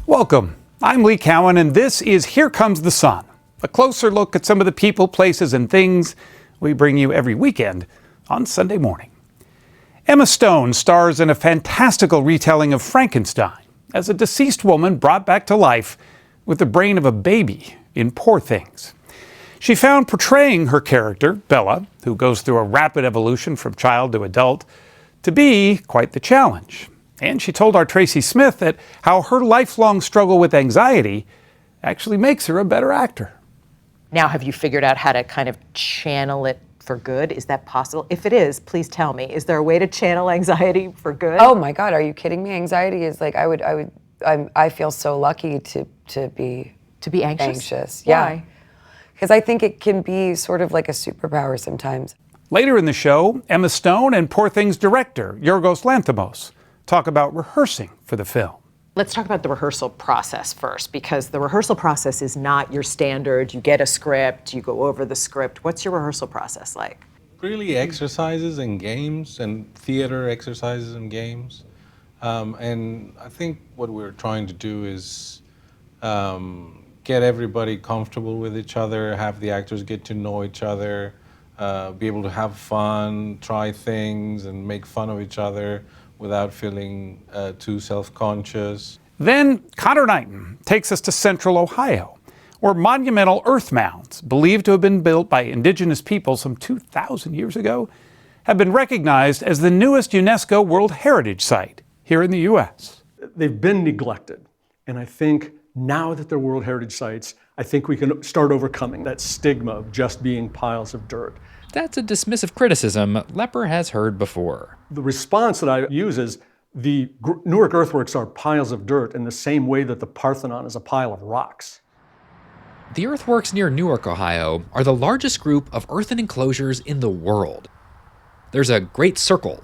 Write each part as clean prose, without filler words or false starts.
Welcome. I'm Lee Cowan, and this is Here Comes the Sun, a closer look at some of the people, places, and things we bring you every weekend on Sunday morning. Emma Stone stars in a fantastical retelling of Frankenstein as a deceased woman brought back to life with the brain of a baby in Poor Things. She found portraying her character, Bella, who goes through a rapid evolution from child to adult, to be quite the challenge. And she told our Tracy Smith that how her lifelong struggle with anxiety actually makes her a better actor. Now, have you figured out how to kind of channel it for good? Is that possible? If it is, please tell me. Is there a way to channel anxiety for good? Oh my God, are you kidding me? Anxiety is like, I feel so lucky to be anxious. Yeah. Why? Because I think it can be sort of like a superpower sometimes. Later in the show, Emma Stone and Poor Things director Yorgos Lanthimos talk about rehearsing for the film. Let's talk about the rehearsal process first, because the rehearsal process is not your standard. You get a script, you go over the script. What's your rehearsal process like? Really exercises and games and theater exercises and games. And I think what we're trying to do is get everybody comfortable with each other, have the actors get to know each other, be able to have fun, try things and make fun of each other without feeling too self-conscious. Then Conor Knighton takes us to central Ohio, where monumental earth mounds, believed to have been built by indigenous people some 2,000 years ago, have been recognized as the newest UNESCO World Heritage Site here in the U.S. They've been neglected, and I think now that they're World Heritage Sites, I think we can start overcoming that stigma of just being piles of dirt. That's a dismissive criticism Lepper has heard before. The response that I use is the Newark earthworks are piles of dirt in the same way that the Parthenon is a pile of rocks. The earthworks near Newark, Ohio, are the largest group of earthen enclosures in the world. There's a great circle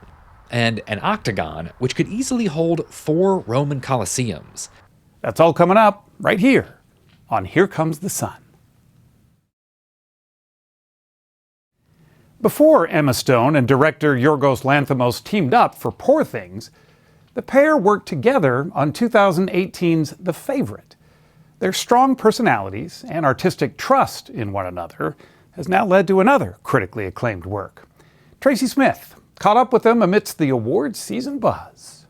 and an octagon, which could easily hold 4 Roman colosseums. That's all coming up right here on Here Comes the Sun. Before Emma Stone and director Yorgos Lanthimos teamed up for Poor Things, the pair worked together on 2018's The Favorite. Their strong personalities and artistic trust in one another has now led to another critically acclaimed work. Tracy Smith caught up with them amidst the awards season buzz.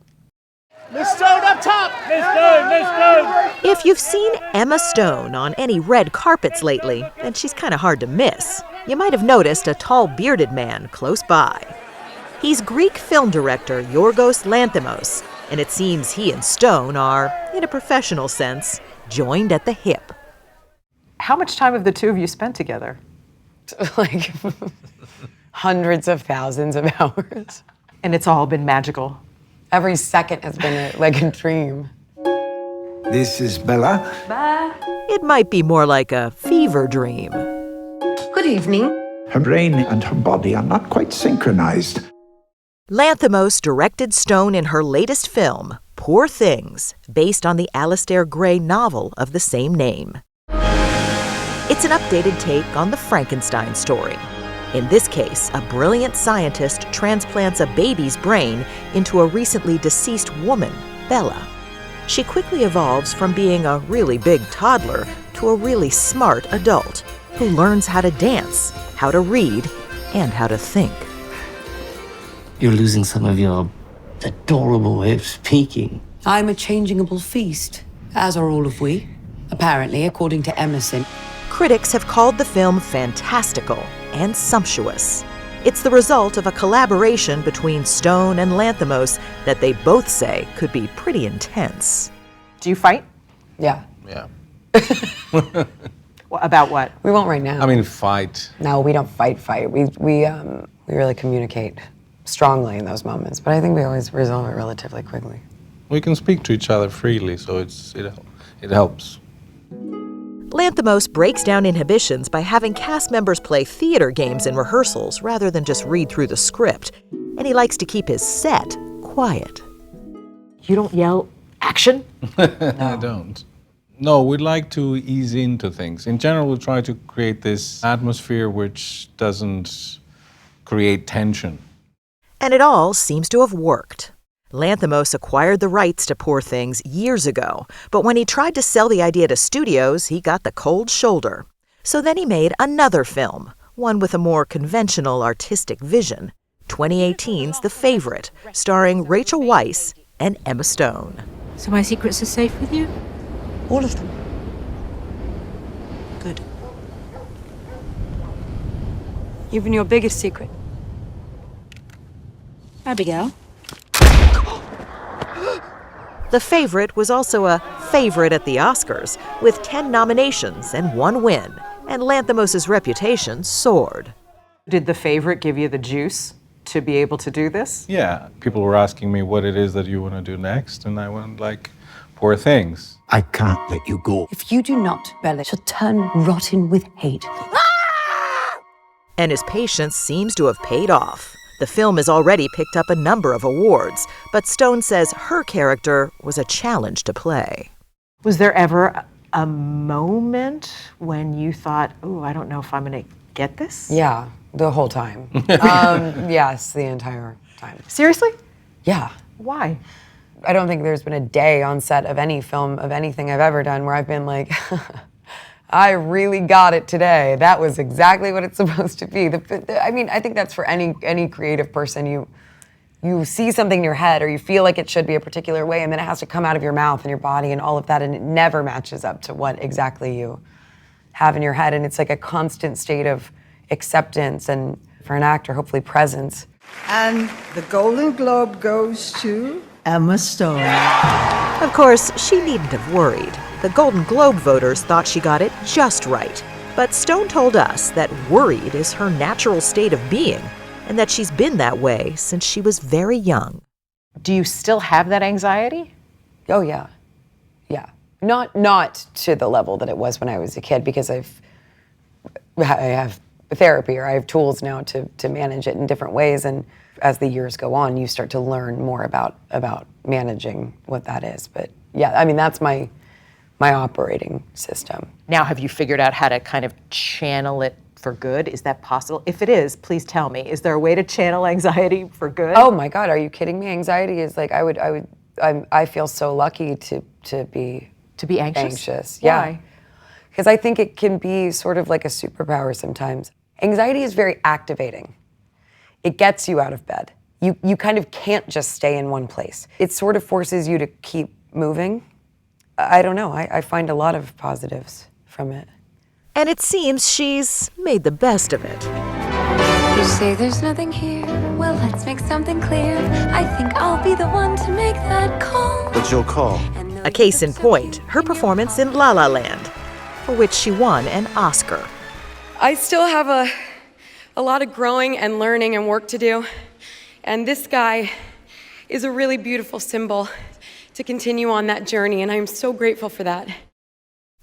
Miss Stone up top! Miss Stone, Miss Stone! If you've seen Emma Stone on any red carpets lately, and she's kind of hard to miss, you might have noticed a tall bearded man close by. He's Greek film director Yorgos Lanthimos, and it seems he and Stone are, in a professional sense, joined at the hip. How much time have the two of you spent together? Like hundreds of thousands of hours. And it's all been magical. Every second has been like a dream. This is Bella. It might be more like a fever dream. Good evening. Her brain and her body are not quite synchronized. Lanthimos directed Stone in her latest film, Poor Things, based on the Alistair Gray novel of the same name. It's an updated take on the Frankenstein story. In this case, a brilliant scientist transplants a baby's brain into a recently deceased woman, Bella. She quickly evolves from being a really big toddler to a really smart adult who learns how to dance, how to read, and how to think. You're losing some of your adorable way of speaking. I'm a changeable feast, as are all of we. Apparently, according to Emerson. Critics have called the film fantastical and sumptuous. It's the result of a collaboration between Stone and Lanthimos that they both say could be pretty intense. Do you fight? Yeah. Yeah. About what? We won't right now. I mean, fight. No, we don't fight. We really communicate strongly in those moments, but I think we always resolve it relatively quickly. We can speak to each other freely, so it helps. Lanthimos breaks down inhibitions by having cast members play theater games in rehearsals rather than just read through the script, and he likes to keep his set quiet. You don't yell, action? I don't. No, we'd like to ease into things. In general, we try to create this atmosphere which doesn't create tension. And it all seems to have worked. Lanthimos acquired the rights to Poor Things years ago, but when he tried to sell the idea to studios, he got the cold shoulder. So then he made another film, one with a more conventional artistic vision, 2018's The Favorite, starring Rachel Weisz and Emma Stone. So my secrets are safe with you? All of them. Good. Even your biggest secret. Abigail? The Favorite was also a favorite at the Oscars, with 10 nominations and 1 win, and Lanthimos' reputation soared. Did The Favorite give you the juice to be able to do this? Yeah, people were asking me what it is that you want to do next, and I went like, Poor Things. I can't let you go. If you do not, Bella shall turn rotten with hate. And his patience seems to have paid off. The film has already picked up a number of awards, but Stone says her character was a challenge to play. Was there ever a moment when you thought, oh, I don't know if I'm going to get this? Yeah, the whole time. Yes, the entire time. Seriously? Yeah. Why? I don't think there's been a day on set of any film, of anything I've ever done, where I've been like, I really got it today. That was exactly what it's supposed to be. I mean, I think that's for any creative person. You see something in your head, or you feel like it should be a particular way, and then it has to come out of your mouth and your body and all of that, and it never matches up to what exactly you have in your head. And it's like a constant state of acceptance, and for an actor, hopefully presence. And the Golden Globe goes to Emma Stone. Of course, she needn't have worried. The Golden Globe voters thought she got it just right. But Stone told us that worried is her natural state of being, and that she's been that way since she was very young. Do you still have that anxiety? Oh, yeah. Yeah. Not to the level that it was when I was a kid, because I have therapy, or I have tools now to manage it in different ways. And as the years go on, you start to learn more about managing what that is. But yeah, I mean, that's my operating system. Now, have you figured out how to kind of channel it for good? Is that possible? If it is, please tell me. Is there a way to channel anxiety for good? Oh my God, are you kidding me? Anxiety is like, I feel so lucky to be anxious. Yeah. Why? Because I think it can be sort of like a superpower sometimes. Anxiety is very activating. It gets you out of bed. You kind of can't just stay in one place. It sort of forces you to keep moving. I don't know, I find a lot of positives from it. And it seems she's made the best of it. You say there's nothing here, well, let's make something clear. I think I'll be the one to make that call. What's your call? A case in point, her performance in La La Land, for which she won an Oscar. I still have a lot of growing and learning and work to do. And this guy is a really beautiful symbol to continue on that journey, and I'm so grateful for that.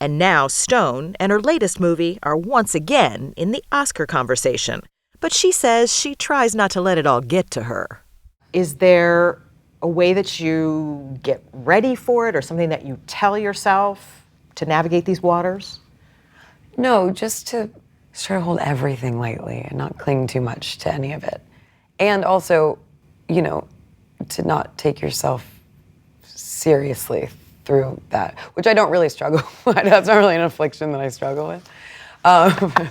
And now Stone and her latest movie are once again in the Oscar conversation. But she says she tries not to let it all get to her. Is there a way that you get ready for it, or something that you tell yourself to navigate these waters? No, just to try to hold everything lightly and not cling too much to any of it. And also, to not take yourself seriously through that, which I don't really struggle with. That's not really an affliction that I struggle with.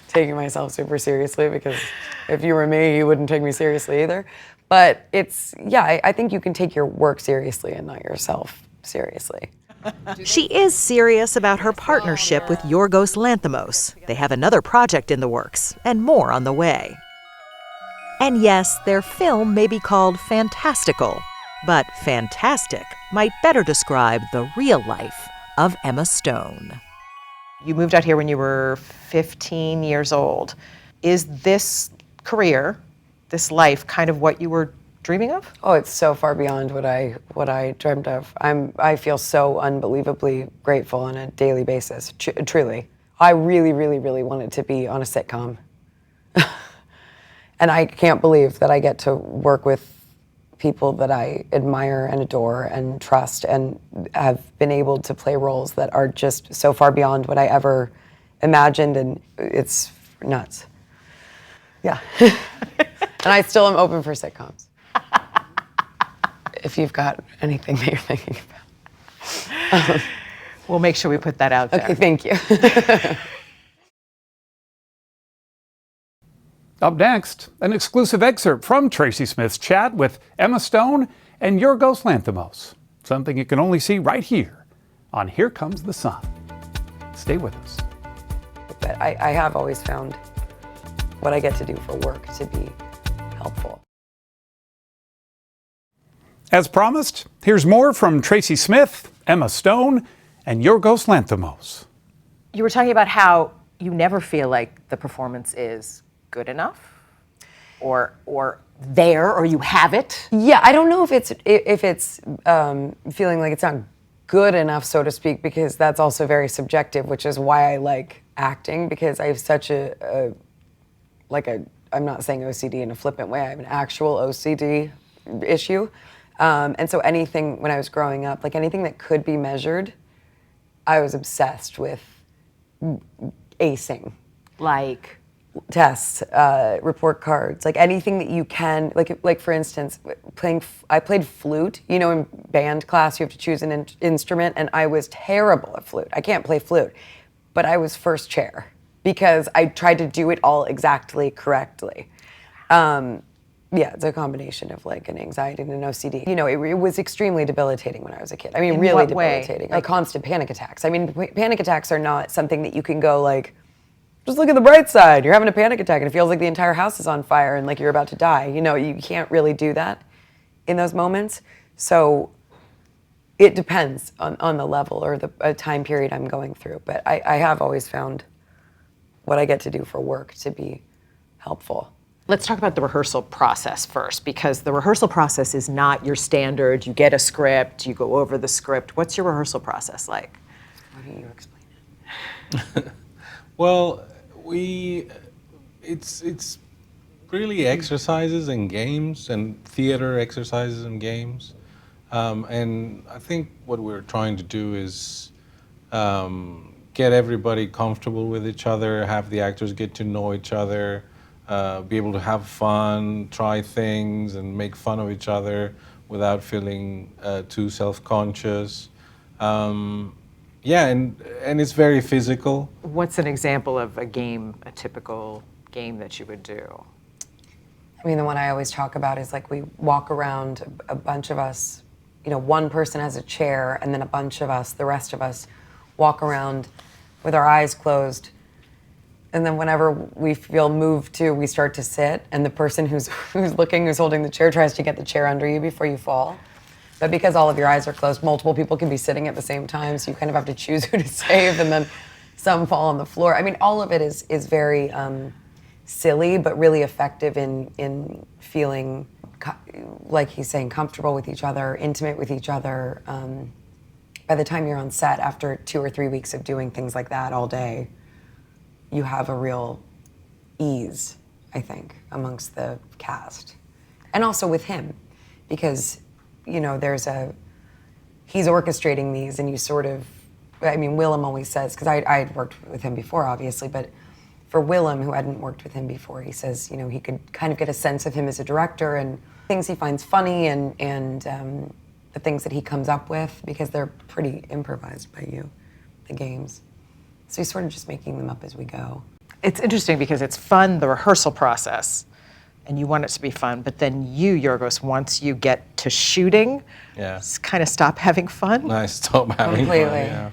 Taking myself super seriously, because if you were me, you wouldn't take me seriously either. But I think you can take your work seriously and not yourself seriously. She is serious about her partnership with Yorgos Lanthimos. They have another project in the works, and more on the way. And yes, their film may be called fantastical, but fantastic might better describe the real life of Emma Stone. You moved out here when you were 15 years old. Is this career, this life, kind of what you were dreaming of? Oh, it's so far beyond what I dreamt of. I feel so unbelievably grateful on a daily basis, truly. I really, really, really wanted to be on a sitcom. And I can't believe that I get to work with people that I admire and adore and trust, and have been able to play roles that are just so far beyond what I ever imagined, and it's nuts. Yeah. And I still am open for sitcoms. if you've got anything that you're thinking about. We'll make sure we put that out there. Okay, thank you. Up next, an exclusive excerpt from Tracy Smith's chat with Emma Stone and Yorgos Lanthimos. Something you can only see right here on Here Comes the Sun. Stay with us. But I have always found what I get to do for work to be helpful. As promised, here's more from Tracy Smith, Emma Stone, and Yorgos Lanthimos. You were talking about how you never feel like the performance is good enough, or there, or you have it. Yeah, I don't know if it's feeling like it's not good enough, so to speak, because that's also very subjective, which is why I like acting, because I have such I'm not saying OCD in a flippant way, I have an actual OCD issue. And so anything, when I was growing up, like anything that could be measured, I was obsessed with acing. Like? Tests, report cards, like anything that you can, like for instance, I played flute. You know, in band class, you have to choose an instrument, and I was terrible at flute. I can't play flute, but I was first chair because I tried to do it all exactly correctly. Yeah, it's a combination of like an anxiety and an OCD. You know, it was extremely debilitating when I was a kid. I mean, really debilitating. Like constant panic attacks. I mean, panic attacks are not something that you can go like, just look at the bright side. You're having a panic attack and it feels like the entire house is on fire and like you're about to die. You know, you can't really do that in those moments. So it depends on the level or the time period I'm going through. But I have always found what I get to do for work to be helpful. Let's talk about the rehearsal process first, because the rehearsal process is not your standard. You get a script, you go over the script. What's your rehearsal process like? Why don't you explain it? Well, it's really exercises and games and theater exercises and games. And I think what we're trying to do is get everybody comfortable with each other, have the actors get to know each other, be able to have fun, try things, and make fun of each other without feeling too self-conscious. Yeah, and it's very physical. What's an example of a game, a typical game that you would do? I mean, the one I always talk about is like we walk around, a bunch of us, you know, one person has a chair, and then a bunch of us, the rest of us, walk around with our eyes closed. And then whenever we feel moved to, we start to sit, and the person who's holding the chair tries to get the chair under you before you fall. But because all of your eyes are closed, multiple people can be sitting at the same time, so you kind of have to choose who to save, and then some fall on the floor. I mean, all of it is very silly, but really effective in feeling, like he's saying, comfortable with each other, intimate with each other. By the time you're on set, after 2 or 3 weeks of doing things like that all day, you have a real ease, I think, amongst the cast. And also with him, because, you know, he's orchestrating these, and you sort of, I mean, Willem always says, because I'd worked with him before, obviously, but for Willem, who hadn't worked with him before, he says, you know, he could kind of get a sense of him as a director and things he finds funny and the things that he comes up with, because they're pretty improvised by you, the games. So he's sort of just making them up as we go. It's interesting because it's fun, the rehearsal process, and you want it to be fun, but then you, Yorgos, once you get to shooting, kind of stop having fun? I stop having fun, yeah.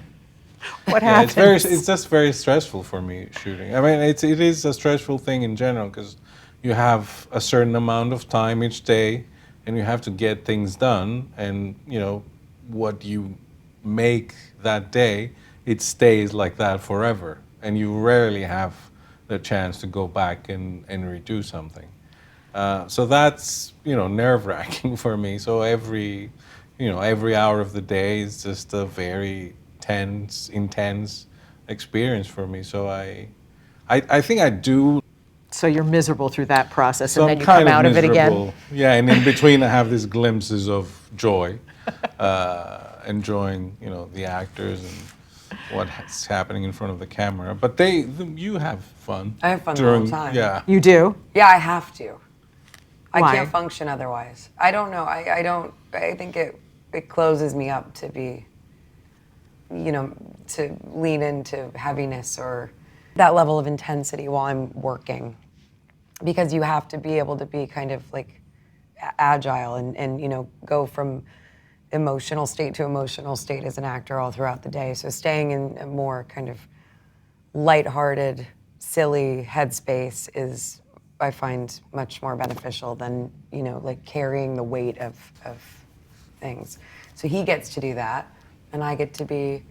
What happens? It's just very stressful for me, shooting. I mean, it is a stressful thing in general, because you have a certain amount of time each day, and you have to get things done, and, you know, what you make that day, it stays like that forever, and you rarely have the chance to go back and redo something. So that's, you know, nerve-wracking for me. So every hour of the day is just a very intense experience for me. So I think I do. So you're miserable through that process, and then you come out of it again? Yeah, and in between I have these glimpses of joy, enjoying, you know, the actors and what's happening in front of the camera. But you have fun. I have fun the whole time. Yeah. You do? Yeah, I have to. I Why? can't function otherwise. I don't know. I think it closes me up to be, to lean into heaviness or that level of intensity while I'm working. Because you have to be able to be kind of like agile and go from emotional state to emotional state as an actor all throughout the day. So staying in a more kind of lighthearted, silly headspace is, I find, much more beneficial than, like carrying the weight of things. So he gets to do that, and I get to be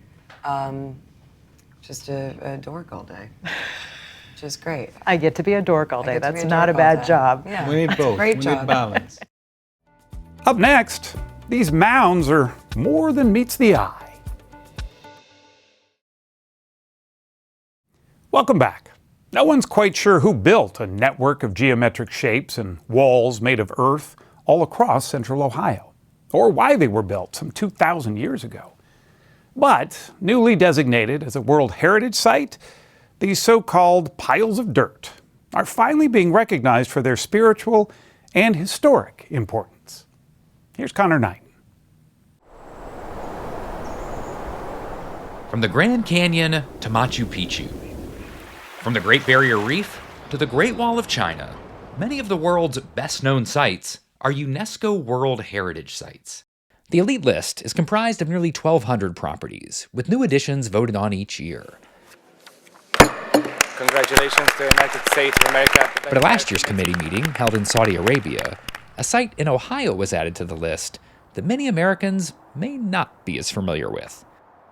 just a dork all day, which is great. I get to be a dork all day. That's not a bad job. Yeah. We need both. Great We job. need balance. Up next, these mounds are more than meets the eye. Welcome back. No one's quite sure who built a network of geometric shapes and walls made of earth all across central Ohio, or why they were built some 2,000 years ago. But, newly designated as a World Heritage Site, these so-called piles of dirt are finally being recognized for their spiritual and historic importance. Here's Conor Knighton. From the Grand Canyon to Machu Picchu, from the Great Barrier Reef to the Great Wall of China, many of the world's best-known sites are UNESCO World Heritage Sites. The elite list is comprised of nearly 1,200 properties, with new additions voted on each year. Congratulations to the United States of America. But at last year's committee meeting, held in Saudi Arabia, a site in Ohio was added to the list that many Americans may not be as familiar with.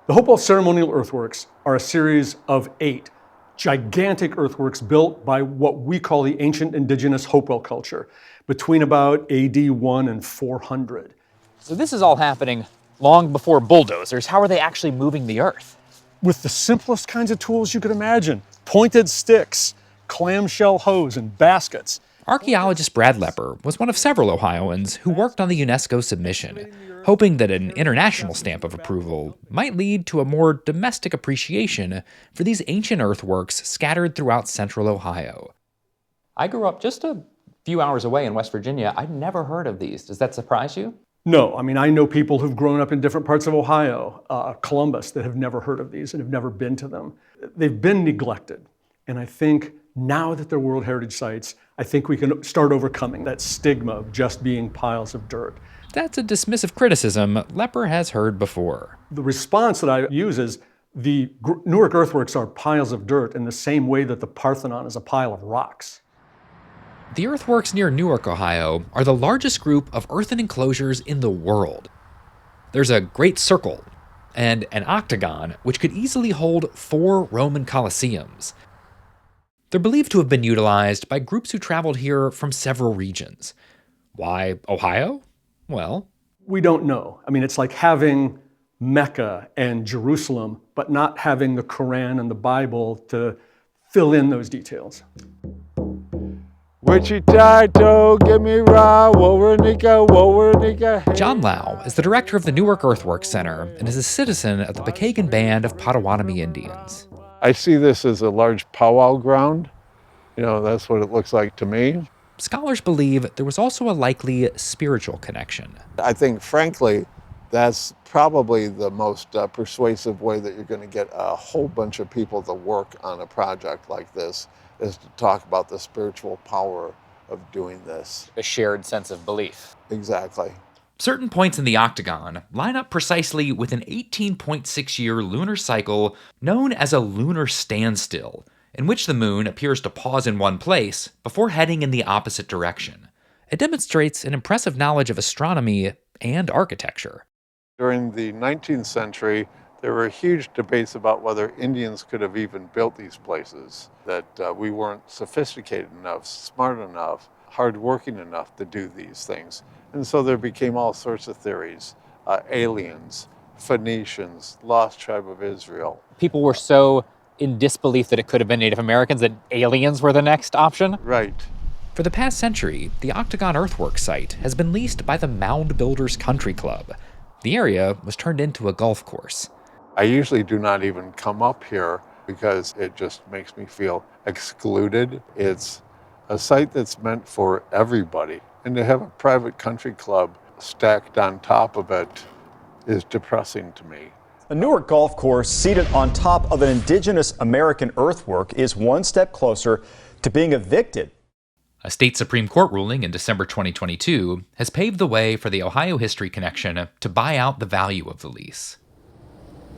The Hopewell Ceremonial Earthworks are a series of 8 gigantic earthworks built by what we call the ancient indigenous Hopewell culture between about AD 1 and 400. So this is all happening long before bulldozers. How are they actually moving the earth? With the simplest kinds of tools you could imagine. Pointed sticks, clamshell hoes, and baskets. Archaeologist Brad Lepper was one of several Ohioans who worked on the UNESCO submission, hoping that an international stamp of approval might lead to a more domestic appreciation for these ancient earthworks scattered throughout central Ohio. I grew up just a few hours away in West Virginia. I'd never heard of these. Does that surprise you? No, I know people who've grown up in different parts of Ohio, Columbus, that have never heard of these and have never been to them. They've been neglected. And I think now that they're World Heritage Sites, I think we can start overcoming that stigma of just being piles of dirt. That's a dismissive criticism Lepper has heard before. The response that I use is the Newark earthworks are piles of dirt in the same way that the Parthenon is a pile of rocks. The earthworks near Newark, Ohio, are the largest group of earthen enclosures in the world. There's a great circle and an octagon which could easily hold 4 Roman colosseums. They're believed to have been utilized by groups who traveled here from several regions. Why Ohio? Well, we don't know. It's like having Mecca and Jerusalem, but not having the Quran and the Bible to fill in those details. Wichita, give me raw, John Lau is the director of the Newark Earthworks Center and is a citizen of the Pekagan Band of Potawatomi Indians. I see this as a large powwow ground. That's what it looks like to me. Scholars believe there was also a likely spiritual connection. I think, frankly, that's probably the most persuasive way that you're going to get a whole bunch of people to work on a project like this, is to talk about the spiritual power of doing this. A shared sense of belief. Exactly. Certain points in the octagon line up precisely with an 18.6-year lunar cycle known as a lunar standstill, in which the moon appears to pause in one place before heading in the opposite direction. It demonstrates an impressive knowledge of astronomy and architecture. During the 19th century, there were huge debates about whether Indians could have even built these places, that we weren't sophisticated enough, smart enough, hardworking enough to do these things. And so there became all sorts of theories, aliens, Phoenicians, lost tribe of Israel. People were so in disbelief that it could have been Native Americans that aliens were the next option? Right. For the past century, the Octagon Earthworks site has been leased by the Mound Builders Country Club. The area was turned into a golf course. I usually do not even come up here because it just makes me feel excluded. It's a site that's meant for everybody. And to have a private country club stacked on top of it is depressing to me. A Newark golf course seated on top of an indigenous American earthwork is one step closer to being evicted. A state Supreme Court ruling in December 2022 has paved the way for the Ohio History Connection to buy out the value of the lease.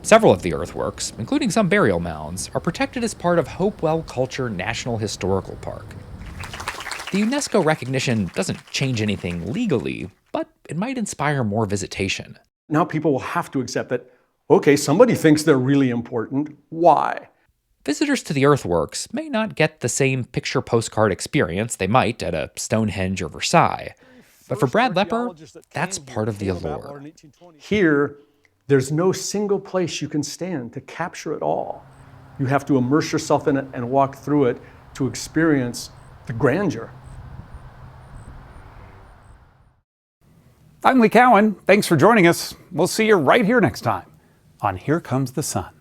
Several of the earthworks, including some burial mounds, are protected as part of Hopewell Culture National Historical Park. The UNESCO recognition doesn't change anything legally, but it might inspire more visitation. Now people will have to accept that, okay, somebody thinks they're really important. Why? Visitors to the earthworks may not get the same picture postcard experience they might at a Stonehenge or Versailles. But for Brad Lepper, that's part of the allure. Here, there's no single place you can stand to capture it all. You have to immerse yourself in it and walk through it to experience the grandeur. I'm Lee Cowan. Thanks for joining us. We'll see you right here next time on Here Comes the Sun.